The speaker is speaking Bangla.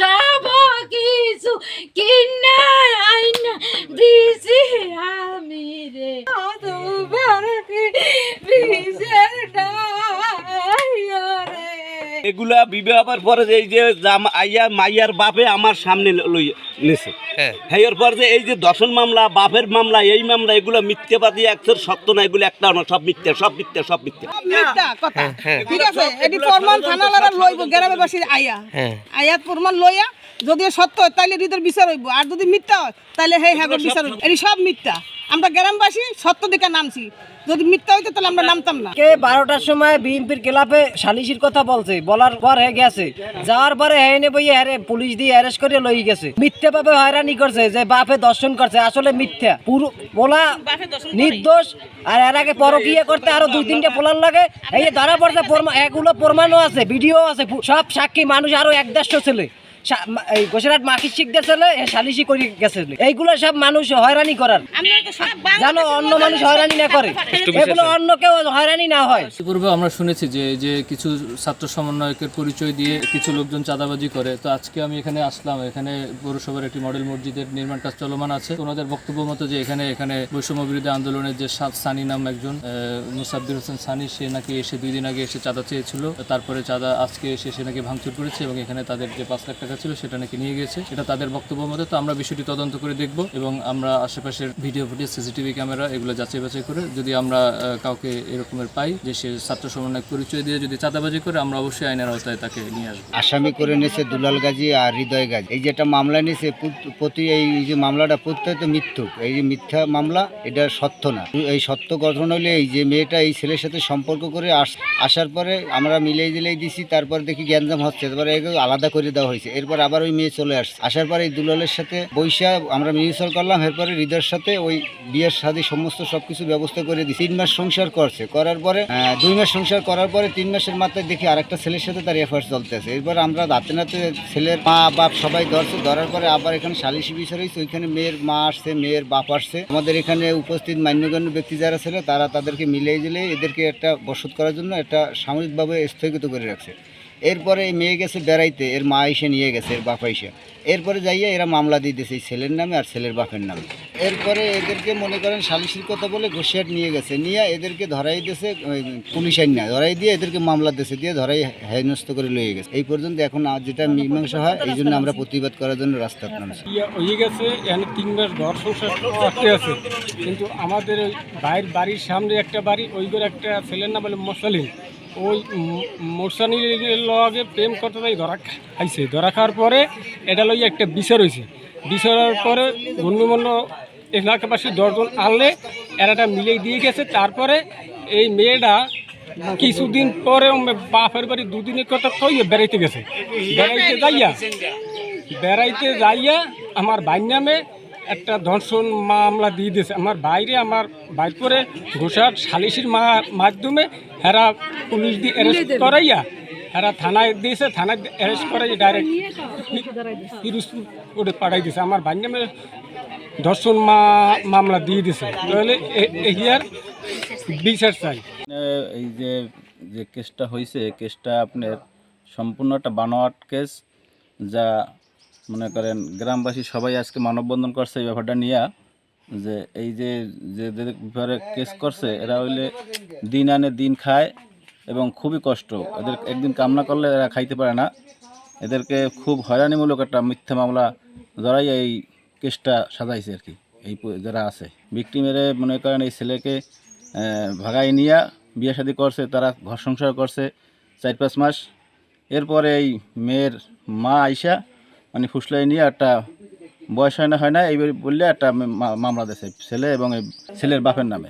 সব কিছু কিনা আইনা দিছি আমি রে তোমার কি বিষের রে এগুলা বিবাহের পরে এই যে আইয়া মাইয়ার বাপে আমার সামনে লই নিছে এর পর যে এই যে দর্শন মামলা বাপের মামলা এই মামলা এগুলো মিথ্যাবাদী একশোর সত্য না, এগুলো একটা না, সব মিথ্যা সব মিথ্যা সব মিথ্যা মিথ্যা কথা ঠিক আছে। এটি প্রমাণ থানালারা লইব গ্রামবাসী আয়া প্রমাণ লইয়া যদি সত্য হয় তাহলে হৃদয়ের বিচার হইব, আর যদি মিথ্যা হয় তাহলে হ্যাঁ বিচার হইব। এটি সব মিথ্যা। আমরা গ্রামবাসী সত্য দিকে নামছি, যদি মিথ্যা হইতো তাহলে আমরা নামতাম না। কে 12টার সময় বিএনপির ক্লাবে সালিশির কথা বলছে, বলার পর হয়ে গেছে, যাওয়ার পরে হ্যাঁ নেবে হ্যাঁ পুলিশ দিয়ে অ্যারেস্ট করে লই গেছে। মিথ্যা ভাবে হয়রানি করছে যে বাপে দর্শন করছে, আসলে মিথ্যা পুরো বলা নির্দোষ। আর এর আগে পরকীয়া করতে আরো 2-3টা পোলার লাগে, এই ধরা পড়ছে। এগুলো প্রমাণও আছে, ভিডিও আছে, সব সাক্ষী মানুষ, আরো 1-150 ছেলে এই গোসরাট মাকির শিখদের ছেলে সালিশি করে গেছে। এইগুলো সব মানুষ হয়রানি করার, জানো অন্য মানুষ হয়রানি না করে, এগুলো অন্য কেউ হয়রানি না হয়। পূর্বে আমরা শুনেছি যে কিছু ছাত্র সমন্বয়কের পরিচয় দিয়ে কিছু লোকজন চাঁদাবাজি করে। তো আজকে আমি এখানে আসলাম, এখানে পৌরসভার একটি মডেল মসজিদের নির্মাণ কাজ চলমান আছে। ওনাদের বক্তব্য মতো যে এখানে বৈষম্য বিরোধী আন্দোলনের যে সানি নাম একজন মুসাব্বির হোসেন সানি, সে নাকি এসে 2 দিন আগে এসে চাঁদা চেয়েছিল, তারপরে চাঁদা আজকে এসে সে নাকি ভাঙচুর করেছে এবং এখানে তাদের যে 5 লাখ টাকা ছিল সেটা নাকি নিয়ে গেছে। এটা তাদের বক্তব্য মতো। তো আমরা বিষয়টি তদন্ত করে দেখব এবং আমরা আশেপাশের ভিডিও ফুটেজ, সিসিটিভি ক্যামেরা এগুলো যাচাই বাছাই করে যদি আমরা কাউকে এরকমের পাই যে সে ছাত্র সমন্বয় পরিচয় দিয়ে যদি চাঁদাবাজি করে, আমরা অবশ্যই আইনের আওতায় তাকে নিয়ে আসবো। আসামি করে নিয়েছে দুলাল গাজী আর হৃদয় গাজী। এই যেটা মামলা নিয়েছে প্রতি এই যে মামলাটা প্রত্যেক মিথ্যুক, এই যে মিথ্যা মামলা, এটা সত্য না। এই সত্য গঠন হলে এই যে মেয়েটা এই ছেলের সাথে সম্পর্ক করে আসার পরে আমরা মিলেই দিলেই দিছি, তারপর দেখি গ্যাঞ্জাম হচ্ছে, তারপরে আলাদা করে দেওয়া হয়েছে। এরপর আবার ওই মেয়ে চলে আসছে, আসার পরে এই দুলালের সাথে বৈশা আমরা মিউচুয়াল করলাম। এরপরে হৃদয়ের সাথে ওই বিয়ের শাদী সমস্ত সবকিছু ব্যবস্থা করে দিই। 3 মাস সংসার করছে, করার পরে 2 মাস সংসার করার পরে 3 মাসের মাথায় দেখি আরেকটা ছেলের সাথে তার এফআইআর চলতেছে। এরপর আমরা রাতে নাতে ছেলের মা বাপ সবাই ধরছে, ধরার পরে আবার এখানে সালিশি বিচার হয়েছে। ওইখানে মেয়ের মা আসছে, মেয়ের বাপ আসছে, আমাদের এখানে উপস্থিত মান্যগণ্য ব্যক্তি যারা ছিল তারা তাদেরকে মিলিয়ে দিলে এদেরকে একটা বসত করার জন্য একটা সাময়িকভাবে স্থগিত করে রাখছে। এরপরে এই মেয়ে গেছে বেড়াইতে, এর মা এসে নিয়ে গেছে, এর বাপ এসে। এরপরে যাইয়া এরা মামলা দিয়ে দিয়েছে এই ছেলের নামে আর ছেলের বাপের নামে। এরপরে এদেরকে মনে করেন সালিশির কথা বলে ঘোষিয়াট নিয়ে গেছে, নিয়ে এদেরকে ধরাই দিয়েছে পুলিশ আইন না, ধরাই দিয়ে এদেরকে মামলা দিয়েছে, দিয়ে ধরাই হেনস্থ করে লয়ে গেছে। এই পর্যন্ত এখন যেটা মীমাংসা হয়, এই জন্য আমরা প্রতিবাদ করার জন্য রাস্তা নামছি। হয়ে গেছে এখানে 3 মাস ঘর সংসার করতে আছে, কিন্তু আমাদের ওই ভাইয়ের বাড়ির সামনে একটা বাড়ি, ওই করে একটা ছেলের নাম বলে মোসালিম, ওই মোরসানির লগে প্রেম করতে তাই ধরা খাইছে। ধরা খাওয়ার পরে এটা লইয়া একটা বিচার হয়েছে। বিচারের পরে গণ্যমান্য এলাকাবাসী 10 জন আনলে এরাটা মিলেই দিয়ে গেছে। তারপরে এই মেয়েটা কিছুদিন পরে বাপের বাড়ি 2 দিনের কথা কই বেড়াইতে গেছে। বেড়াইতে যাইয়া আমার ভাই নামে একটা ধর্ষণ মামলা দিয়ে দিয়েছে। আমার বাইরে আমার বাইর করে ঘোষার সালিশির মাধ্যমে হেরা পুলিশ দিয়ে অ্যারেস্ট করাইয়া হেরা থানায় দিয়েছে। থানায় অ্যারেস্ট করাই ডাইরেক্ট পিরোজপুর করে পাঠাই দিয়েছে। আমার ভাই নামে ধর্ষণ মামলা দিয়ে দিয়েছে। তাহলে এর বিচার চাই। এই যে কেসটা হয়েছে, কেসটা আপনার সম্পূর্ণ একটা বানোয়াট কেস, যা মনে করেন গ্রামবাসী সবাই আজকে মানববন্ধন করছে এই ব্যাপারটা নিয়ে, যে এই যে ব্যাপারে কেস করছে এরা হইলে দিন আনে দিন খায় এবং খুবই কষ্ট। এদের একদিন কামনা করলে এরা খাইতে পারে না। এদেরকে খুব হয়রানিমূলক একটা মিথ্যা মামলা ধরাই এই কেসটা সাজাইছে আর কি। এই যারা আছে ভিকটিমের মনে করেন এই ছেলেকে ভাগাই নিয়ে বিয়ে শাদী করছে, তারা ঘর সংসার করছে 4-5 মাস। এরপরে এই মেয়ের মা আইসা মানে ফুসলাই নিয়ে একটা বয়স হয় না এইবার বললে একটা মামলা দিয়েছে ছেলে এবং ছেলের বাপের নামে।